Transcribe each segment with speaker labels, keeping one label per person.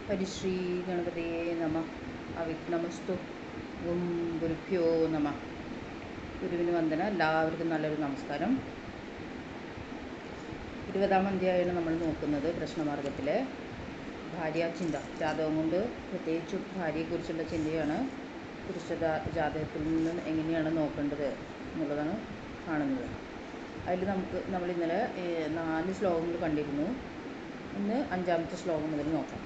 Speaker 1: ഹരിശ്രീ ഗണപതയെ നമ. അവിഘ്നമസ്തു. ഓം ഗുരുഭ്യോ നമ. ഗുരുവിന് വന്ദന. എല്ലാവർക്കും നല്ലൊരു നമസ്കാരം. 20-ാം അധ്യായമാണ് നമ്മൾ നോക്കുന്നത്. പ്രശ്നമാർഗത്തിലെ ഭാര്യാചിന്ത. ജാതകം കൊണ്ട് പ്രത്യേകിച്ചും ഭാര്യയെക്കുറിച്ചുള്ള ചിന്തയാണ് പുരുഷ ജാതകത്തിൽ നിന്ന് എങ്ങനെയാണ് നോക്കേണ്ടത് എന്നുള്ളതാണ് കാണുന്നത്. അതിൽ നമ്മൾ ഇന്നലെ 4 ശ്ലോകങ്ങൾ കണ്ടിരുന്നു. ഇന്ന് 5-ാമത്തെ ശ്ലോകം മുതൽ നോക്കാം.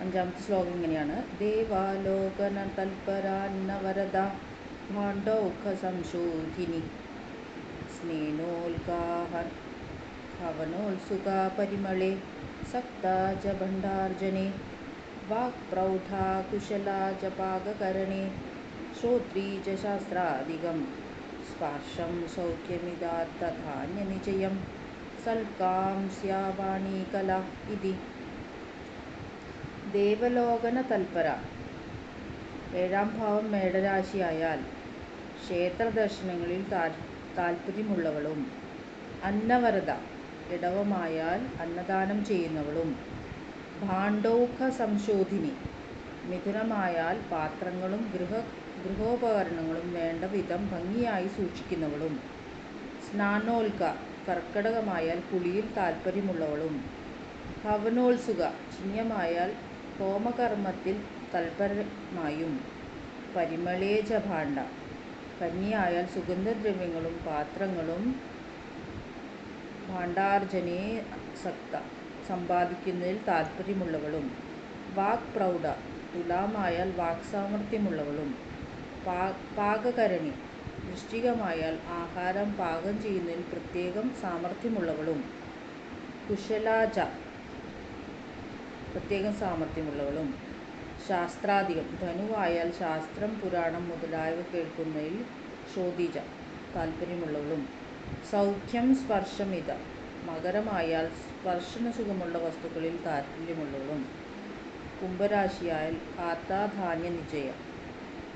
Speaker 1: 5-ാമത്തെ ശ്ലോകം ഇങ്ങനെയാണ്: ദേവാലോകന തൽപരാന്നവരദ ഭാണ്ഡോഖ സംശോധിനി സ്നേനോൽകാഹൻ ഹവനോത്സുക പരിമളേ സക്താ ച ഭണ്ഡാർജനെ വാക്പ്രൗഢാ കുശലാ ച പാകകരണേ ശ്രോത്രീ ച ശാസ്ത്രാദികം സ്പർശം സൗഖ്യമിതാധാന്യനിചയം സൽകാംസ്യാ വാണീകല ഇതി. ദേവലോകന തൽപര. 7-ാം ഭാവം മേടരാശിയായാൽ ക്ഷേത്രദർശനങ്ങളിൽ താൽപ്പര്യമുള്ളവളും, അന്നവരത ഇടവമായാൽ അന്നദാനം ചെയ്യുന്നവളും, ഭാണ്ഡോഖ സംശോധിനി മിഥുനമായാൽ പാത്രങ്ങളും ഗൃഹോപകരണങ്ങളും വേണ്ട വിധം ഭംഗിയായി സൂക്ഷിക്കുന്നവളും, സ്നാനോൽക കർക്കടകമായാൽ കുളിയിൽ താൽപ്പര്യമുള്ളവളും, ഹവനോത്സുക ചിങ്ങമായാൽ ഹോമകർമ്മത്തിൽ തൽപരമായും, പരിമളേജ ഭാണ്ഡ കന്യായാൽ സുഗന്ധദ്രവ്യങ്ങളും പാത്രങ്ങളും, ഭാണ്ഡാർജനേ സക്ത സമ്പാദിക്കുന്നതിൽ താൽപ്പര്യമുള്ളവളും, വാക്പ്രൗഢ തുലാമായാൽ വാക്സാമർഥ്യമുള്ളവളും, പാകകരണി വൃശ്ചികമായാൽ ആഹാരം പാകം ചെയ്യുന്നതിൽ പ്രത്യേകം സാമർഥ്യമുള്ളവളും, കുശലാച പ്രത്യേകം സാമർഥ്യമുള്ളവളും, ശാസ്ത്രാധികം ധനുവായാൽ ശാസ്ത്രം പുരാണം മുതലായവ കേൾക്കുന്നതിൽ ശ്രോതീജ താൽപ്പര്യമുള്ളവളും, സൗഖ്യം സ്പർശമിത മകരമായാൽ സ്പർശനസുഖമുള്ള വസ്തുക്കളിൽ താൽപ്പര്യമുള്ളവളും, കുംഭരാശിയായാൽ ആർത്താധാന്യ നിചയ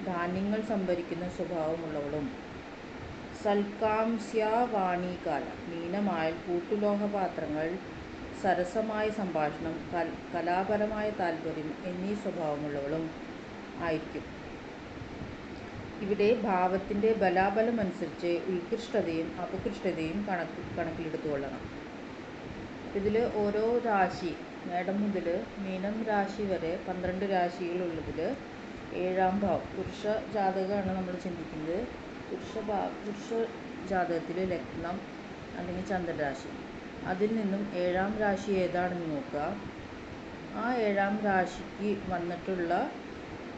Speaker 1: ധാന്യങ്ങൾ സംഭരിക്കുന്ന സ്വഭാവമുള്ളവളും, സൽക്കാംസ്യാ വാണീകാല മീനമായാൽ കൂട്ടുലോഹപാത്രങ്ങൾ, സരസമായ സംഭാഷണം, കലാപരമായ താൽപ്പര്യം എന്നീ സ്വഭാവമുള്ളവളും ആയിരിക്കും. ഇവിടെ ഭാവത്തിൻ്റെ ബലാബലമനുസരിച്ച് ഉത്കൃഷ്ടതയും അപകൃഷ്ടതയും കണക്കിലെടുത്തുകൊള്ളണം. ഇതിൽ ഓരോ രാശി, മേടം മുതൽ മീനം രാശി വരെ 12 രാശികളുള്ളതിൽ 7-ാം ഭാവം പുരുഷ ജാതകമാണ് നമ്മൾ ചിന്തിക്കുന്നത്. പുരുഷ ജാതകത്തിൽ ലഗ്നം അല്ലെങ്കിൽ ചന്ദ്രരാശി, അതിൽ നിന്നും 7-ാം രാശി ഏതാണെന്ന് നോക്കുക. ആ 7-ാം രാശിക്ക് വന്നിട്ടുള്ള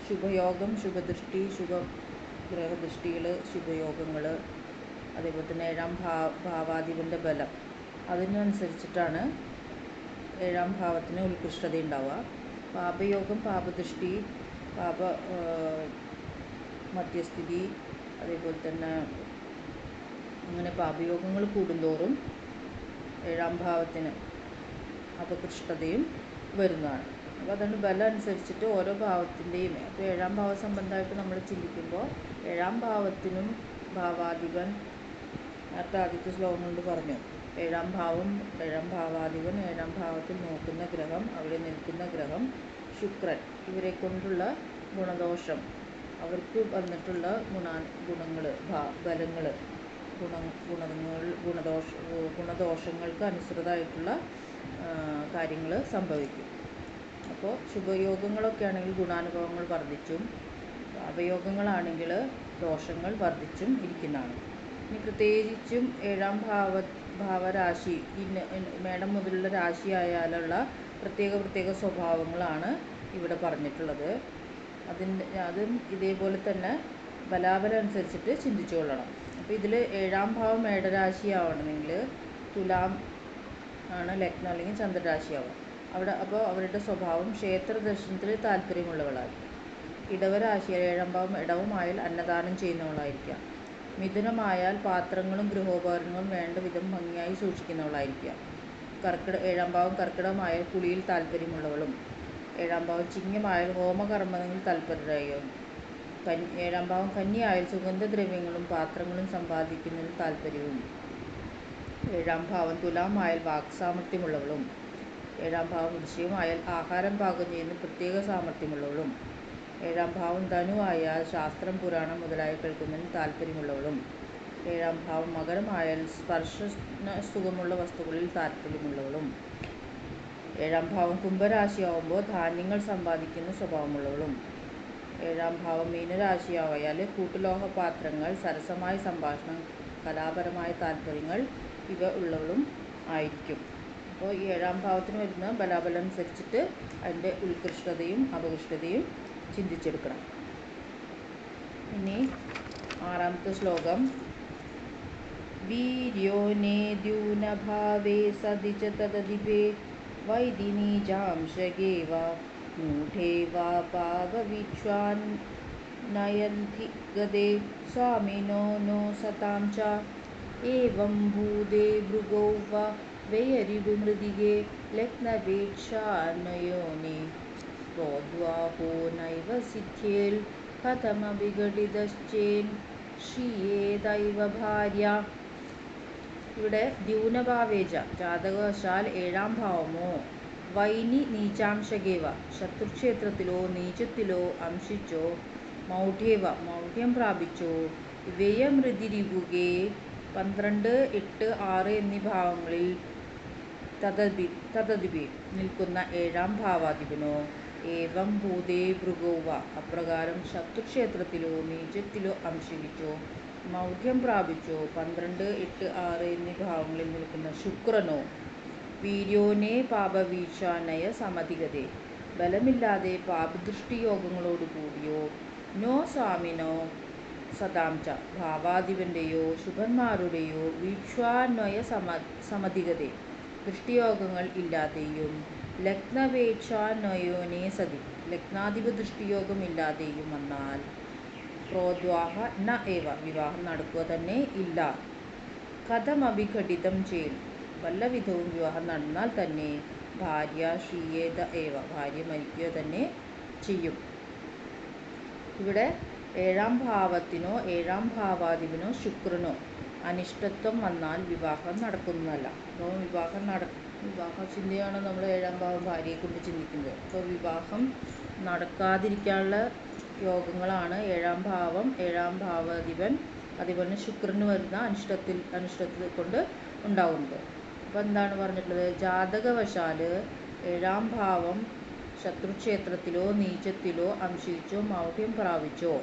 Speaker 1: ശുഭയോഗം, ശുഭദൃഷ്ടി, ശുഭഗ്രഹദൃഷ്ടികൾ, ശുഭയോഗങ്ങൾ, അതേപോലെ തന്നെ 7-ാം ഭാവാധിപൻ്റെ ബലം, അതിനനുസരിച്ചിട്ടാണ് 7-ാം ഭാവത്തിന് ഉത്കൃഷ്ടത ഉണ്ടാവുക. പാപയോഗം, പാപദൃഷ്ടി, മധ്യസ്ഥിതി, അതേപോലെ തന്നെ അങ്ങനെ പാപയോഗങ്ങൾ കൂടുന്തോറും 7-ാം ഭാവത്തിന് അപകൃഷ്ടതയും വരുന്നതാണ്. അപ്പോൾ അതുകൊണ്ട് ബലം അനുസരിച്ചിട്ട് ഓരോ ഭാവത്തിൻ്റെയും, അപ്പോൾ 7-ാം ഭാവ സംബന്ധമായിട്ട് നമ്മൾ ചിന്തിക്കുമ്പോൾ 7-ാം ഭാവത്തിനും ഭാവാധിപൻ, നേരത്തെ ആദ്യത്തെ ശ്ലോകം കൊണ്ട് പറഞ്ഞു, 7-ാം ഭാവം, 7-ാം ഭാവാധിപൻ, 7-ാം ഭാവത്തിൽ നോക്കുന്ന ഗ്രഹം, അവിടെ നിൽക്കുന്ന ഗ്രഹം ശുക്രൻ, ഇവരെ കൊണ്ടുള്ള ഗുണദോഷം, അവർക്ക് വന്നിട്ടുള്ള ഗുണങ്ങൾ, ബലങ്ങൾ, ഗുണദോഷങ്ങൾക്ക് അനുസൃതമായിട്ടുള്ള കാര്യങ്ങൾ സംഭവിക്കും. അപ്പോൾ ശുഭയോഗങ്ങളൊക്കെ ആണെങ്കിൽ ഗുണാനുഭവങ്ങൾ വർദ്ധിച്ചും, പാപയോഗങ്ങളാണെങ്കിൽ ദോഷങ്ങൾ വർദ്ധിച്ചും ഇരിക്കുന്നതാണ്. ഇനി പ്രത്യേകിച്ചും 7-ാം ഭാവരാശി, മേടം മുതലുള്ള രാശിയായാലുള്ള പ്രത്യേക സ്വഭാവങ്ങളാണ് ഇവിടെ പറഞ്ഞിട്ടുള്ളത്. അതും ഇതേപോലെ തന്നെ ബലാബലം അനുസരിച്ചിട്ട് ചിന്തിച്ചു കൊള്ളണം. അപ്പോൾ ഇതിൽ 7-ാം ഭാവം മേടരാശിയാവണമെങ്കിൽ തുലാം ആണ് ലഗ്നം അല്ലെങ്കിൽ ചന്ദ്രരാശിയാവും. അപ്പോൾ അവരുടെ സ്വഭാവം ക്ഷേത്ര ദർശനത്തിൽ താല്പര്യമുള്ളവളായിരിക്കും. ഇടവരാശിയാൽ 7-ാം ഭാവം ഇടവമായാൽ അന്നദാനം ചെയ്യുന്നവളായിരിക്കാം. മിഥുനമായാൽ പാത്രങ്ങളും ഗൃഹോപകരണങ്ങളും വേണ്ട വിധം ഭംഗിയായി സൂക്ഷിക്കുന്നവളായിരിക്കാം. 7-ാം ഭാവം കർക്കിടകമായാൽ കുളിയിൽ താല്പര്യമുള്ളവളും, 7-ാം ഭാവം ചിങ്ങമായാൽ ഹോമകർമ്മങ്ങളിൽ തൽപരരായും, 7-ാം ഭാവം കന്യായാൽ സുഗന്ധദ്രവ്യങ്ങളും പാത്രങ്ങളും സമ്പാദിക്കുന്നതിൽ താല്പര്യവും, 7-ാം ഭാവം തുലാമായാൽ വാക്സാമർഥ്യമുള്ളവളും, ഏഴാം ഭാവം വൃശ്ചികം ആയാൽ ആഹാരം പാകം ചെയ്യുന്ന പ്രത്യേക സാമർഥ്യമുള്ളവളും. ഏഴാം ഭാവം ധനു ആയാൽ ശാസ്ത്രം പുരാണം മുതലായ കേൾക്കുന്നതിന് താല്പര്യമുള്ളവളും. ഏഴാം ഭാവം മകരമായാൽ സ്പർശന സുഖമുള്ള വസ്തുക്കളിൽ താല്പര്യമുള്ളവളും. ഏഴാം ഭാവം കുംഭരാശിയാവുമ്പോൾ ധാന്യങ്ങൾ സമ്പാദിക്കുന്ന സ്വഭാവമുള്ളവളും. ഏഴാം ഭാവം മീനരാശിയായാൽ കൂട്ടുലോഹ പാത്രങ്ങൾ, സരസമായ സംഭാഷണം, കലാപരമായ താല്പര്യങ്ങൾ ഇവ ഉള്ളവളും ആയിരിക്കും. അപ്പോൾ ഈ ഏഴാം ഭാവത്തിന് വരുന്ന ബലാബലം അനുസരിച്ചിട്ട് അതിൻ്റെ ഉത്കൃഷ്ടതയും അപകൃഷ്ടതയും ചിന്തിച്ചെടുക്കണം. ഇനി ആറാമത്തെ ശ്ലോകം. വീര്യോനേദ്യൂനഭാവേ സതി ച തദധിപേ വൈദിനീജാംശഗേവ മൂഢേ വാ പാവവിശ്വാന്നയന്തി ഗദേ സ്വാമിനോ നോ സതാം ച ഏവം ഭൂതേ ഭൃഗോ വ വ്യയരിപുമൃതികേ ലഗ്നവേക്ഷാനയോനി പ്രോദ്വാഹോ നൈവ സിദ്ധ്യേൽ കഥമവിഘടിതശ്ചേൻ ശ്രീയേദൈവ ഭാര്യ. ഇവിടെ ദ്യൂനഭാവേജ ജാതകവശാൽ ഏഴാം ഭാവമോ വൈനി നീചാംശകേവ ശത്രുക്ഷേത്രത്തിലോ നീചത്തിലോ അംശിച്ചോ മൗഢ്യേവ മൗഢ്യം പ്രാപിച്ചോ വ്യയമൃതിരിപുകേ 12, 8, 6 എന്നീ ഭാവങ്ങളിൽ തദധിപി നിൽക്കുന്ന ഏഴാം ഭാവാധിപനോ ഏവം ഭൂതേ ഭൃഗോവ അപ്രകാരം ശത്രുക്ഷേത്രത്തിലോ നീചത്തിലോ അംശിച്ചോ മൗഢ്യം പ്രാപിച്ചോ 12, 8, 6 എന്നീ ഭാവങ്ങളിൽ നിൽക്കുന്ന ശുക്രനോ വീര്യോനെ പാപവീക്ഷാനയ സമധികതേ ബലമില്ലാതെ പാപദൃഷ്ടിയോഗങ്ങളോടുകൂടിയോ നോ സ്വാമിനോ സദാം ച ഭാവാധിപൻ്റെയോ ശുഭന്മാരുടെയോ വീക്ഷ്വാന്വയ സമധികതേ ദൃഷ്ടിയോഗങ്ങൾ ഇല്ലാതെയും ലഗ്നവേക്ഷാന്വയോനേ സതി ലഗ്നാധിപ ദൃഷ്ടിയോഗം ഇല്ലാതെയും വന്നാൽ പ്രോദ്വാഹ ന ഏവ വിവാഹം നടക്കുക തന്നെ ഇല്ല. കഥമവിഘടിതം ചേൽ വല്ല വിധവും വിവാഹം നടന്നാൽ തന്നെ ഭാര്യ ശ്രീയേത ഏവ ഭാര്യ മരിക്കുക തന്നെ ചെയ്യും. ഇവിടെ ഏഴാം ഭാവത്തിനോ ഏഴാം ഭാവാധിപനോ ശുക്രനോ അനിഷ്ടത്വം വന്നാൽ വിവാഹം നടക്കുന്നതല്ല. അപ്പോൾ വിവാഹ ചിന്തയാണ് നമ്മൾ ഏഴാം ഭാവം ഭാര്യയെ കൊണ്ട് ചിന്തിക്കുന്നത്. അപ്പോൾ വിവാഹം നടക്കാതിരിക്കാനുള്ള യോഗങ്ങളാണ് ഏഴാം ഭാവം ഏഴാം ഭാവാധിപൻ അതുപോലെ ശുക്രന് വരുന്ന അനിഷ്ടത്തിൽ കൊണ്ട് ഉണ്ടാകുന്നത്. അപ്പോൾ എന്താണ് പറഞ്ഞിട്ടുള്ളത്? ജാതകവശാൽ ഏഴാം ഭാവം ശത്രുക്ഷേത്രത്തിലോ നീചത്തിലോ അംശിച്ചോ മൗഢ്യം പ്രാപിച്ചോ.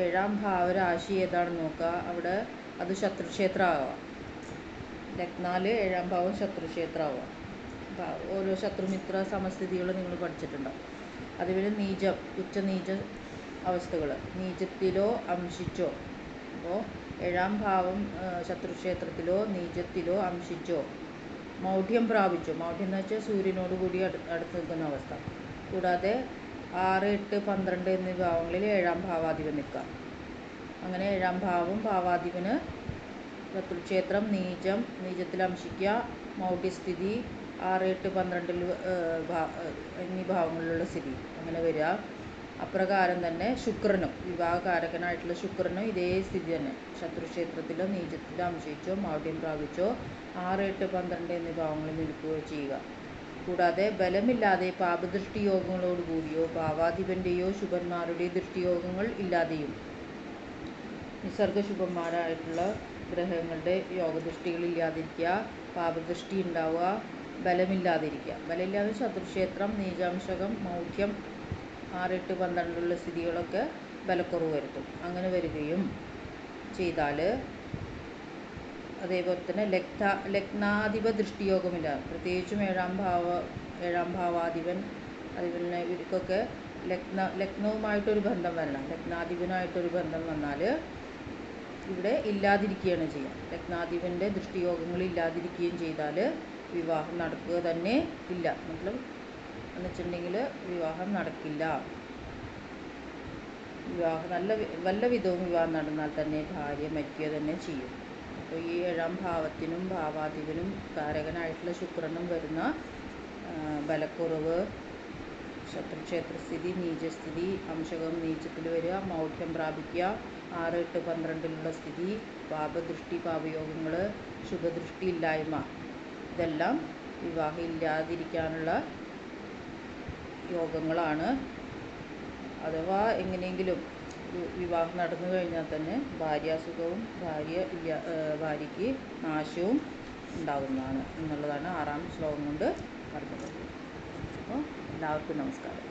Speaker 1: ഏഴാം ഭാവരാശി ഏതാണെന്ന് നോക്കുക. അവിടെ അത് ശത്രുക്ഷേത്രമാവാം. ലഗ്നാല് ഏഴാം ഭാവം ശത്രുക്ഷേത്രമാവാം. ഓരോ ശത്രുമിത്ര സമസ്ഥിതികൾ നിങ്ങൾ പഠിച്ചിട്ടുണ്ടാവും. അതുപോലെ നീചം ഉച്ചനീച അവസ്ഥകൾ നീചത്തിലോ അംശിച്ചോ. അപ്പോൾ ഏഴാം ഭാവം ശത്രുക്ഷേത്രത്തിലോ നീചത്തിലോ അംശിച്ചോ മൗഢ്യം പ്രാപിച്ചോ. മൗഢ്യം എന്ന് വെച്ചാൽ സൂര്യനോട് കൂടി അടുത്ത് നിൽക്കുന്ന അവസ്ഥ. കൂടാതെ 6, 8, 12 എന്നീ ഭാവങ്ങളിൽ ഏഴാം ഭാവാധിപൻ നിൽക്കുക. അങ്ങനെ ഏഴാം ഭാവം ഭാവാധിപന് ശത്രുക്ഷേത്രം നീചത്തിൽ അംശിക്കുക മൗഢ്യസ്ഥിതി 6, 8, 12 എന്നീ ഭാവങ്ങളിലുള്ള സ്ഥിതി അങ്ങനെ വരിക. അപ്രകാരം തന്നെ ശുക്രനും വിവാഹകാരകനായിട്ടുള്ള ശുക്രനും ഇതേ സ്ഥിതി തന്നെ ശത്രുക്ഷേത്രത്തിലോ നീചത്തിലോ അംശിച്ചോ മൗഢ്യം പ്രാപിച്ചോ 6, 8, 12 എന്നീ ഭാവങ്ങളിൽ നിൽക്കുകയോ ചെയ്യുക. കൂടാതെ ബലമില്ലാതെ പാപദൃഷ്ടിയോഗങ്ങളോടുകൂടിയോ ഭാവാധിപൻ്റെയോ ശുഭന്മാരുടെയോ ദൃഷ്ടിയോഗങ്ങൾ ഇല്ലാതെയും നിസർഗശുഭന്മാരായിട്ടുള്ള ഗ്രഹങ്ങളുടെ യോഗദൃഷ്ടികൾ ഇല്ലാതിരിക്കുക, പാപദൃഷ്ടി ഉണ്ടാവുക, ബലമില്ലാതിരിക്കുക. ബലമില്ലാതെ ശത്രുക്ഷേത്രം നീചാംശകം മൗഢ്യം 6, 8, 12 സ്ഥിതികളൊക്കെ ബലക്കുറവ് വരുത്തും. അങ്ങനെ വരികയും ചെയ്താൽ അതേപോലെ തന്നെ ലഗ്നാധിപ ദൃഷ്ടിയോഗമില്ല. പ്രത്യേകിച്ചും ഏഴാം ഭാവാധിപൻ അതുപോലെ ഇവർക്കൊക്കെ ലഗ്നവുമായിട്ടൊരു ബന്ധം വരണം. ലഗ്നാധിപനായിട്ടൊരു ബന്ധം വന്നാൽ ഇവിടെ ഇല്ലാതിരിക്കുകയാണ് ചെയ്യുക. ലഗ്നാധിപൻ്റെ ദൃഷ്ടിയോഗങ്ങൾ ഇല്ലാതിരിക്കുകയും ചെയ്താൽ വിവാഹം നടക്കുക തന്നെ ഇല്ല. എന്ന് വെച്ചിട്ടുണ്ടെങ്കിൽ വിവാഹം നടക്കില്ല. വല്ല വിധവും വിവാഹം നടന്നാൽ തന്നെ ഭാര്യ മരിക്കുക തന്നെ ചെയ്യും. അപ്പോൾ ഈ ഏഴാം ഭാവത്തിനും ഭാവാധിപനും കാരകനായിട്ടുള്ള ശുക്രനും വരുന്ന ബലക്കുറവ്, ശത്രുക്ഷേത്രസ്ഥിതി, നീചസ്ഥിതി, അംശകം നീചത്തിൽ വരിക, മൗഢ്യം പ്രാപിക്കുക, 6, 8, 12 സ്ഥിതി, പാപദൃഷ്ടി, പാപയോഗങ്ങൾ, ശുഭദൃഷ്ടി ഇല്ലായ്മ, ഇതെല്ലാം വിവാഹം ഇല്ലാതിരിക്കാനുള്ള യോഗങ്ങളാണ്. അഥവാ എങ്ങനെയെങ്കിലും ഒരു വിവാഹം നടന്നു കഴിഞ്ഞാൽ തന്നെ ഭാര്യാസുഖവും ഭാര്യയ്ക്ക് നാശവും ഉണ്ടാകുന്നതാണ് എന്നുള്ളതാണ് 6-ാം ശ്ലോകം കൊണ്ട് പറഞ്ഞത്. അപ്പോൾ എല്ലാവർക്കും നമസ്കാരം.